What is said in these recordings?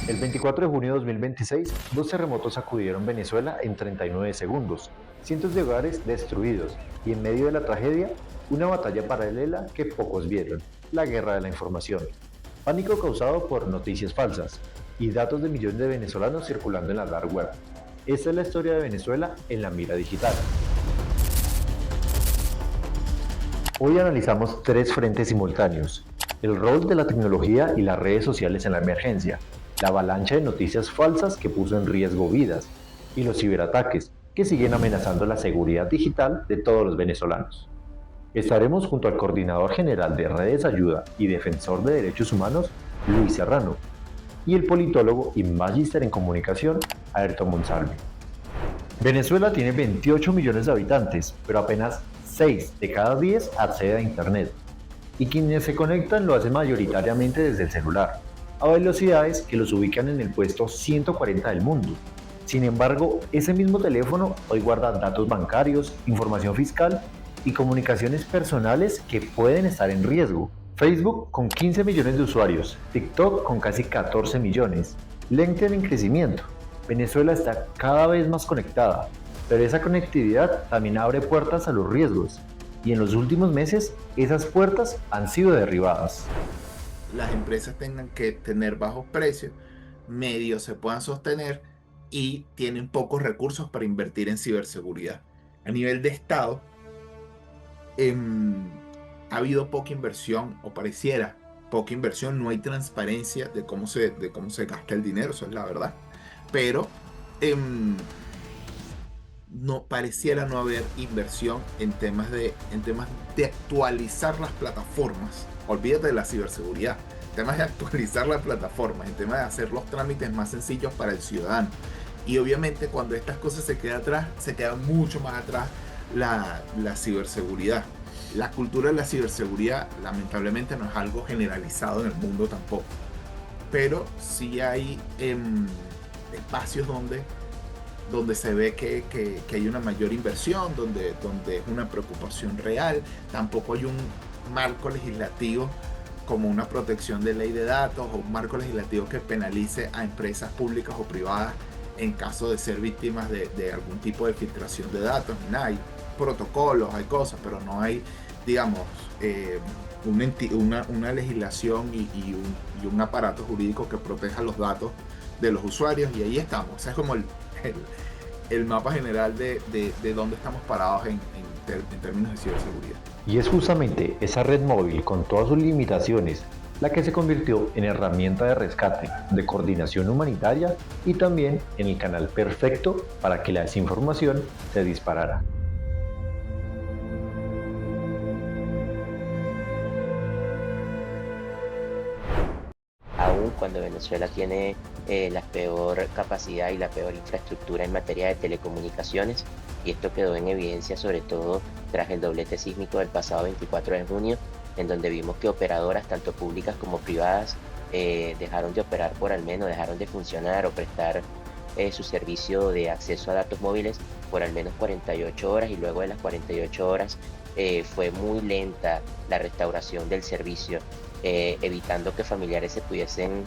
El 24 de junio de 2026, dos terremotos sacudieron Venezuela en 39 segundos, cientos de hogares destruidos y en medio de la tragedia, una batalla paralela que pocos vieron, la guerra de la información. Pánico causado por noticias falsas y datos de millones de venezolanos circulando en la dark web. Esta es la historia de Venezuela en la mira digital. Hoy analizamos tres frentes simultáneos: el rol de la tecnología y las redes sociales en la emergencia, la avalancha de noticias falsas que puso en riesgo vidas y los ciberataques que siguen amenazando la seguridad digital de todos los venezolanos. Estaremos junto al Coordinador General de Redes Ayuda y Defensor de Derechos Humanos, Luis Serrano, y el politólogo y magíster en comunicación, Ayrton Monsalve. Venezuela tiene 28 millones de habitantes, pero apenas 6 de cada 10 accede a Internet, y quienes se conectan lo hacen mayoritariamente desde el celular, a velocidades que los ubican en el puesto 140 del mundo. Sin embargo, ese mismo teléfono hoy guarda datos bancarios, información fiscal y comunicaciones personales que pueden estar en riesgo. Facebook con 15 millones de usuarios, TikTok con casi 14 millones, LinkedIn en crecimiento. Venezuela está cada vez más conectada, pero esa conectividad también abre puertas a los riesgos, y en los últimos meses esas puertas han sido derribadas. Las empresas tengan que tener bajos precios, medios se puedan sostener y tienen pocos recursos para invertir en ciberseguridad. A nivel de Estado, ha habido poca inversión, o pareciera poca inversión, no hay transparencia de cómo se gasta el dinero, eso es la verdad. Pero no pareciera no haber inversión en temas de actualizar las plataformas. Olvídate de la ciberseguridad, temas de actualizar las plataformas, en temas de hacer los trámites más sencillos para el ciudadano. Y obviamente cuando estas cosas se quedan atrás, se queda mucho más atrás la ciberseguridad. La cultura de la ciberseguridad lamentablemente no es algo generalizado en el mundo tampoco, pero sí hay espacios donde se ve que hay una mayor inversión, donde es una preocupación real. Tampoco hay un marco legislativo como una protección de ley de datos o un marco legislativo que penalice a empresas públicas o privadas en caso de ser víctimas de algún tipo de filtración de datos. Hay protocolos, hay cosas, pero no hay, digamos, una legislación y un aparato jurídico que proteja los datos de los usuarios, y ahí estamos. O sea, es como el mapa general de dónde estamos parados en términos de ciberseguridad. Y es justamente esa red móvil con todas sus limitaciones la que se convirtió en herramienta de rescate, de coordinación humanitaria y también en el canal perfecto para que la desinformación se disparara. Aún cuando Venezuela tiene la peor capacidad y la peor infraestructura en materia de telecomunicaciones, y esto quedó en evidencia sobre todo tras el doblete sísmico del pasado 24 de junio, en donde vimos que operadoras, tanto públicas como privadas, dejaron de operar por al menos, dejaron de funcionar o prestar su servicio de acceso a datos móviles por al menos 48 horas, y luego de las 48 horas fue muy lenta la restauración del servicio, evitando que familiares se pudiesen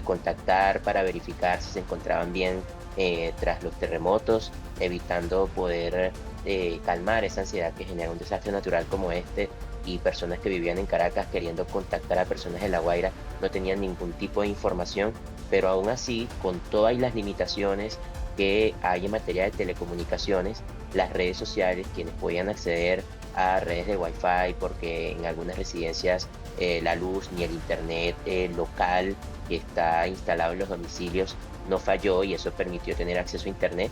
contactar para verificar si se encontraban bien tras los terremotos, evitando poder calmar esa ansiedad que genera un desastre natural como este, y personas que vivían en Caracas queriendo contactar a personas de La Guaira no tenían ningún tipo de información. Pero aún así, con todas las limitaciones que hay en materia de telecomunicaciones, las redes sociales, quienes podían acceder a redes de Wi-Fi, porque en algunas residencias la luz ni el internet local que está instalado en los domicilios no falló, y eso permitió tener acceso a internet.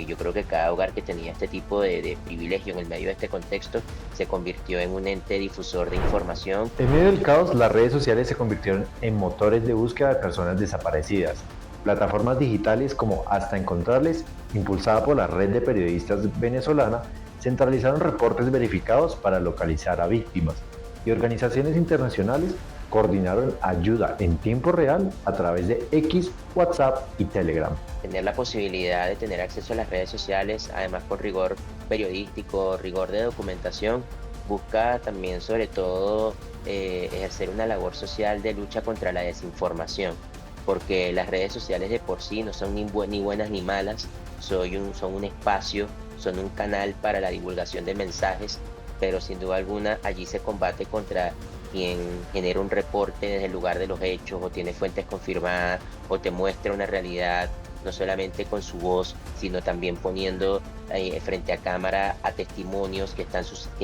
Yo creo que cada hogar que tenía este tipo de privilegio en el medio de este contexto se convirtió en un ente difusor de información. En medio del caos, las redes sociales se convirtieron en motores de búsqueda de personas desaparecidas. Plataformas digitales como Hasta Encontrarles, impulsada por la red de periodistas venezolana, centralizaron reportes verificados para localizar a víctimas, y organizaciones internacionales coordinaron ayuda en tiempo real a través de X, WhatsApp y Telegram. Tener la posibilidad de tener acceso a las redes sociales, además con rigor periodístico, rigor de documentación, busca también sobre todo ejercer una labor social de lucha contra la desinformación. porque las redes sociales de por sí no son ni buenas ni malas, son un espacio, son un canal para la divulgación de mensajes, pero sin duda alguna allí se combate contra quien genera un reporte desde el lugar de los hechos o tiene fuentes confirmadas o te muestra una realidad, no solamente con su voz, sino también poniendo frente a cámara a testimonios que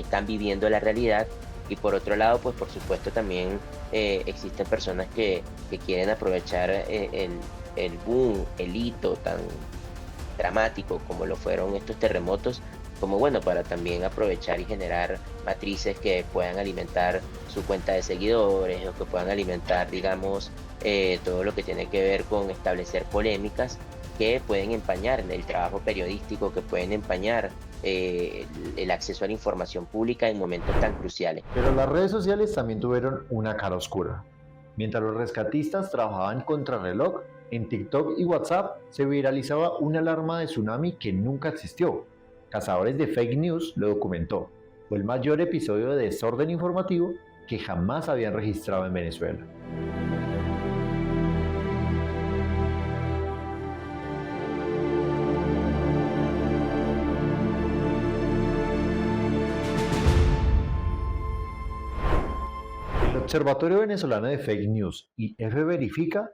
están viviendo la realidad. Y por otro lado, pues por supuesto también existen personas que quieren aprovechar el boom, el hito tan dramático como lo fueron estos terremotos, como bueno, para también aprovechar y generar matrices que puedan alimentar su cuenta de seguidores o que puedan alimentar, digamos, todo lo que tiene que ver con establecer polémicas que pueden empañar el trabajo periodístico, que pueden empañar el acceso a la información pública en momentos tan cruciales. Pero las redes sociales también tuvieron una cara oscura. Mientras los rescatistas trabajaban contrarreloj, en TikTok y WhatsApp se viralizaba una alarma de tsunami que nunca existió. Cazadores de Fake News lo documentó. Fue el mayor episodio de desorden informativo que jamás habían registrado en Venezuela. El Observatorio Venezolano de Fake News y F Verifica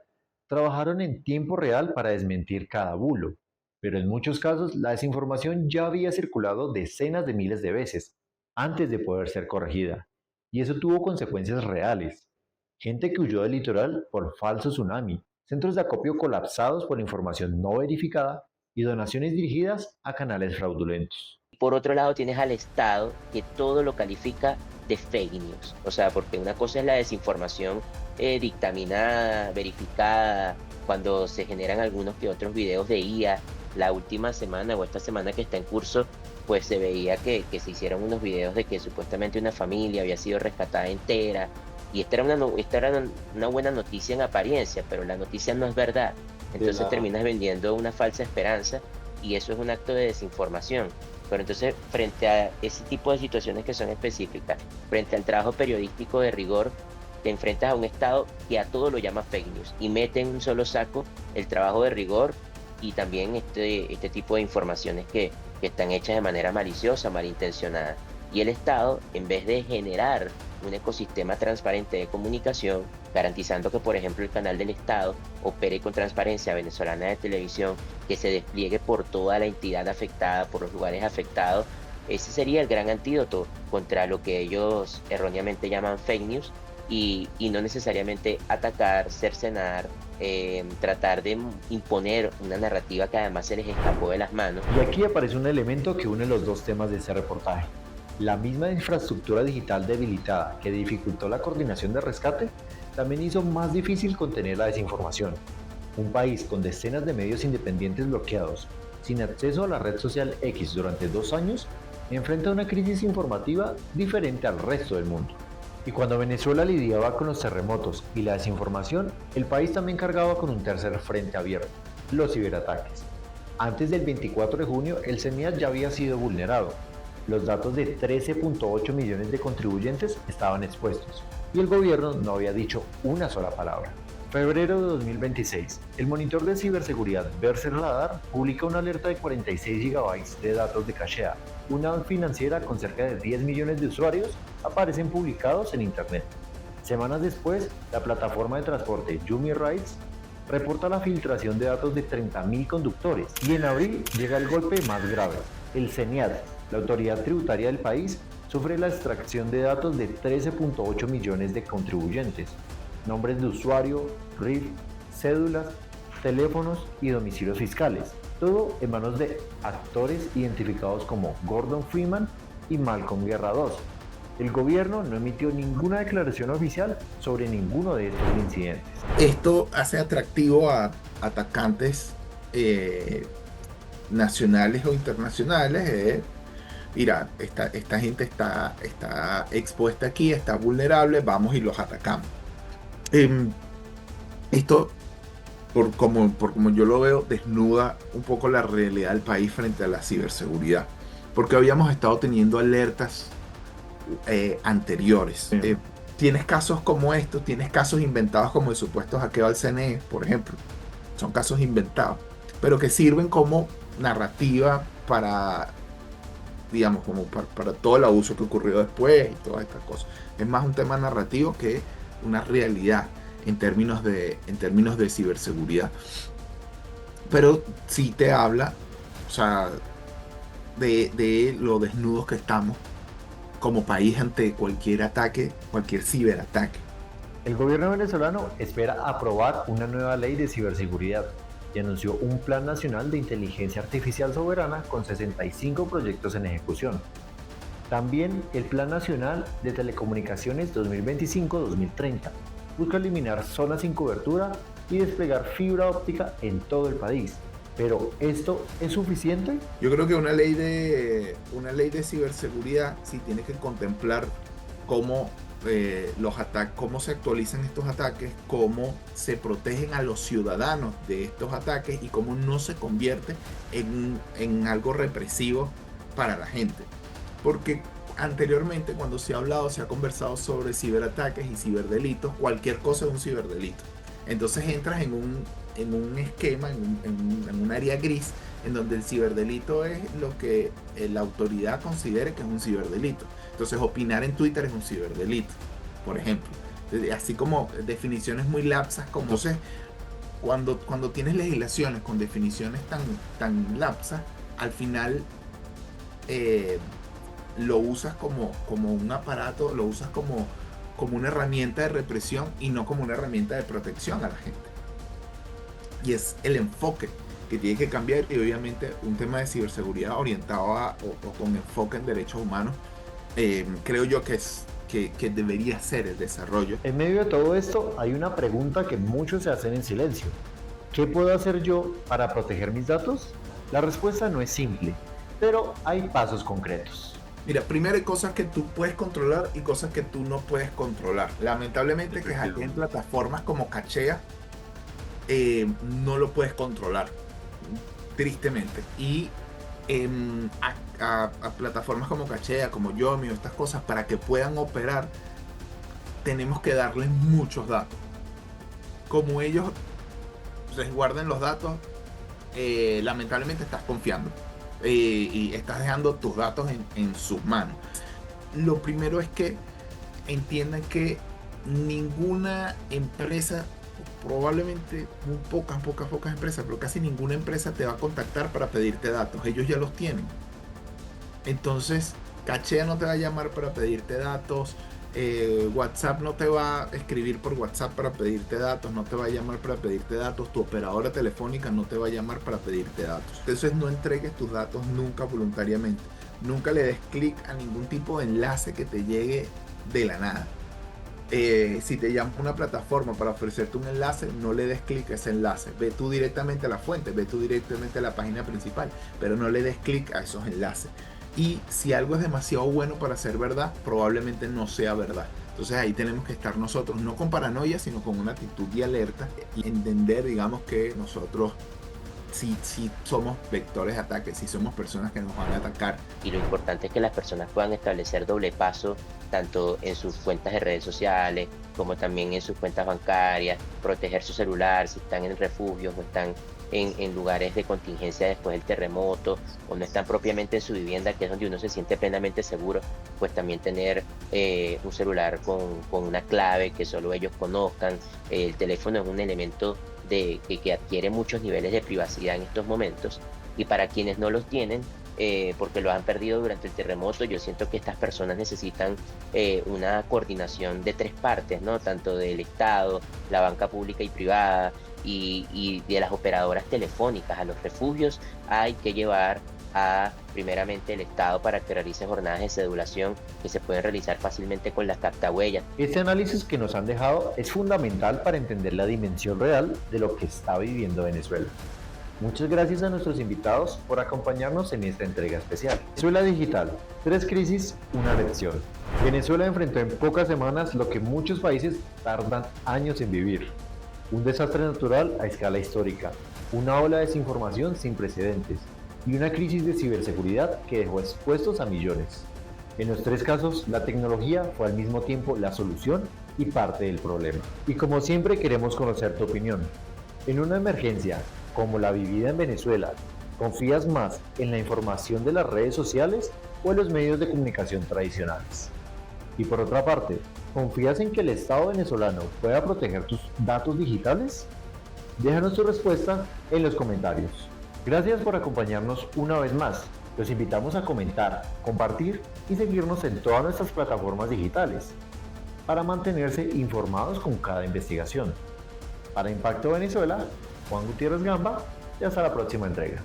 trabajaron en tiempo real para desmentir cada bulo, pero en muchos casos la desinformación ya había circulado decenas de miles de veces antes de poder ser corregida, y eso tuvo consecuencias reales. Gente que huyó del litoral por falso tsunami, centros de acopio colapsados por información no verificada y donaciones dirigidas a canales fraudulentos. Por otro lado, tienes al Estado que todo lo califica de fake news. O sea, porque una cosa es la desinformación dictaminada, verificada, cuando se generan algunos que otros videos de IA. La última semana o esta semana que está en curso, pues se veía que se hicieron unos videos de que supuestamente una familia había sido rescatada entera. Y esta era una buena noticia en apariencia, pero la noticia no es verdad. Entonces terminas vendiendo una falsa esperanza y eso es un acto de desinformación. Pero entonces, frente a ese tipo de situaciones que son específicas, frente al trabajo periodístico de rigor, te enfrentas a un Estado que a todo lo llama fake news y mete en un solo saco el trabajo de rigor y también este tipo de informaciones que están hechas de manera maliciosa, malintencionada. Y el Estado, en vez de generar un ecosistema transparente de comunicación, garantizando que, por ejemplo, el canal del Estado opere con transparencia venezolana de televisión, que se despliegue por toda la entidad afectada, por los lugares afectados, ese sería el gran antídoto contra lo que ellos erróneamente llaman fake news y no necesariamente atacar, cercenar, tratar de imponer una narrativa que además se les escapó de las manos. Y aquí aparece un elemento que une los dos temas de este reportaje. La misma infraestructura digital debilitada que dificultó la coordinación de rescate también hizo más difícil contener la desinformación. Un país con decenas de medios independientes bloqueados, sin acceso a la red social X durante 2 años, enfrenta una crisis informativa diferente al resto del mundo. Y cuando Venezuela lidiaba con los terremotos y la desinformación, el país también cargaba con un tercer frente abierto, los ciberataques. Antes del 24 de junio, el CENIAT ya había sido vulnerado. Los datos de 13.8 millones de contribuyentes estaban expuestos y el gobierno no había dicho una sola palabra. Febrero de 2026, el monitor de ciberseguridad Berser Radar publica una alerta de 46 GB de datos de cachea. Una financiera con cerca de 10 millones de usuarios aparecen publicados en Internet. Semanas después, la plataforma de transporte Yumi Rides reporta la filtración de datos de 30.000 conductores. Y en abril llega el golpe más grave. El CENIAT, la autoridad tributaria del país, sufre la extracción de datos de 13.8 millones de contribuyentes. Nombres de usuario, RIF, cédulas, teléfonos y domicilios fiscales. Todo en manos de actores identificados como Gordon Freeman y Malcolm Guerra II. El gobierno no emitió ninguna declaración oficial sobre ninguno de estos incidentes. Esto hace atractivo a atacantes nacionales o internacionales. Mira, esta gente está expuesta aquí, está vulnerable, vamos y los atacamos. Esto, por como yo lo veo, desnuda un poco la realidad del país frente a la ciberseguridad, porque habíamos estado teniendo alertas anteriores. tienes casos como estos, tienes casos inventados como el supuesto hackeo al CNE, por ejemplo. Son casos inventados, pero que sirven como narrativa para, digamos, como para todo el abuso que ocurrió después y todas estas cosas. Es más un tema narrativo que una realidad en términos de ciberseguridad. Pero sí te habla, o sea, de lo desnudos que estamos como país ante cualquier ataque, cualquier ciberataque. El gobierno venezolano espera aprobar una nueva ley de ciberseguridad y anunció un Plan Nacional de Inteligencia Artificial Soberana con 65 proyectos en ejecución. También el Plan Nacional de Telecomunicaciones 2025-2030 busca eliminar zonas sin cobertura y desplegar fibra óptica en todo el país. Pero, ¿esto es suficiente? Yo creo que una ley de ciberseguridad sí tiene que contemplar cómo los ataques, cómo se actualizan estos ataques, cómo se protegen a los ciudadanos de estos ataques y cómo no se convierte en algo represivo para la gente. Porque anteriormente, cuando se ha hablado, se ha conversado sobre ciberataques y ciberdelitos, cualquier cosa es un ciberdelito. Entonces entras en un esquema, en un área gris, en donde el ciberdelito es lo que la autoridad considere que es un ciberdelito. Entonces opinar en Twitter es un ciberdelito, por ejemplo. Así como definiciones muy lapsas, como... Entonces, cuando tienes legislaciones con definiciones tan lapsas, al final lo usas como un aparato, lo usas como una herramienta de represión y no como una herramienta de protección a la gente. Y es el enfoque que tiene que cambiar, y obviamente un tema de ciberseguridad orientado o con enfoque en derechos humanos, creo yo que debería ser el desarrollo. En medio de todo esto hay una pregunta que muchos se hacen en silencio. ¿Qué puedo hacer yo para proteger mis datos? La respuesta no es simple, pero hay pasos concretos. Mira, primero hay cosas que tú puedes controlar y cosas que tú no puedes controlar. Lamentablemente que aquí en plataformas como Cachea no lo puedes controlar, tristemente. Y a plataformas como Cachea, como Yomi o estas cosas, para que puedan operar, tenemos que darles muchos datos. Como ellos resguarden los datos, lamentablemente estás confiando. Y estás dejando tus datos en sus manos. Lo primero es que entiendan que ninguna empresa, probablemente muy pocas empresas, pero casi ninguna empresa te va a contactar para pedirte datos. Ellos ya los tienen. Entonces, Cachea no te va a llamar para pedirte datos. WhatsApp no te va a escribir por WhatsApp para pedirte datos, no te va a llamar para pedirte datos, tu operadora telefónica no te va a llamar para pedirte datos. Entonces no entregues tus datos nunca voluntariamente, nunca le des clic a ningún tipo de enlace que te llegue de la nada. Si te llama una plataforma para ofrecerte un enlace, no le des clic a ese enlace, ve tú directamente a la fuente, ve tú directamente a la página principal, pero no le des clic a esos enlaces. Y si algo es demasiado bueno para ser verdad, probablemente no sea verdad. Entonces ahí tenemos que estar nosotros, no con paranoia, sino con una actitud de alerta y entender, digamos, que nosotros sí somos vectores de ataque, sí somos personas que nos van a atacar. Y lo importante es que las personas puedan establecer doble paso, tanto en sus cuentas de redes sociales, como también en sus cuentas bancarias, proteger su celular si están en refugios o están en lugares de contingencia después del terremoto, o no están propiamente en su vivienda, que es donde uno se siente plenamente seguro, pues también tener un celular con una clave que solo ellos conozcan. El teléfono es un elemento que adquiere muchos niveles de privacidad en estos momentos, y para quienes no los tienen, porque lo han perdido durante el terremoto, yo siento que estas personas necesitan una coordinación de tres partes, ¿no? Tanto del Estado, la banca pública y privada, y de las operadoras telefónicas. A los refugios hay que llevar primeramente el Estado para que realice jornadas de cedulación que se pueden realizar fácilmente con las captahuellas. Este análisis que nos han dejado es fundamental para entender la dimensión real de lo que está viviendo Venezuela. Muchas gracias a nuestros invitados por acompañarnos en esta entrega especial. Venezuela Digital, 3 crisis, una lección. Venezuela enfrentó en pocas semanas lo que muchos países tardan años en vivir. Un desastre natural a escala histórica, una ola de desinformación sin precedentes y una crisis de ciberseguridad que dejó expuestos a millones. En los tres casos, la tecnología fue al mismo tiempo la solución y parte del problema. Y como siempre queremos conocer tu opinión. En una emergencia, como la vivida en Venezuela, ¿confías más en la información de las redes sociales o en los medios de comunicación tradicionales? Y por otra parte, ¿confías en que el Estado venezolano pueda proteger tus datos digitales? Déjanos tu respuesta en los comentarios. Gracias por acompañarnos una vez más. Los invitamos a comentar, compartir y seguirnos en todas nuestras plataformas digitales para mantenerse informados con cada investigación. Para Impacto Venezuela, Juan Gutiérrez Gamba y hasta la próxima entrega.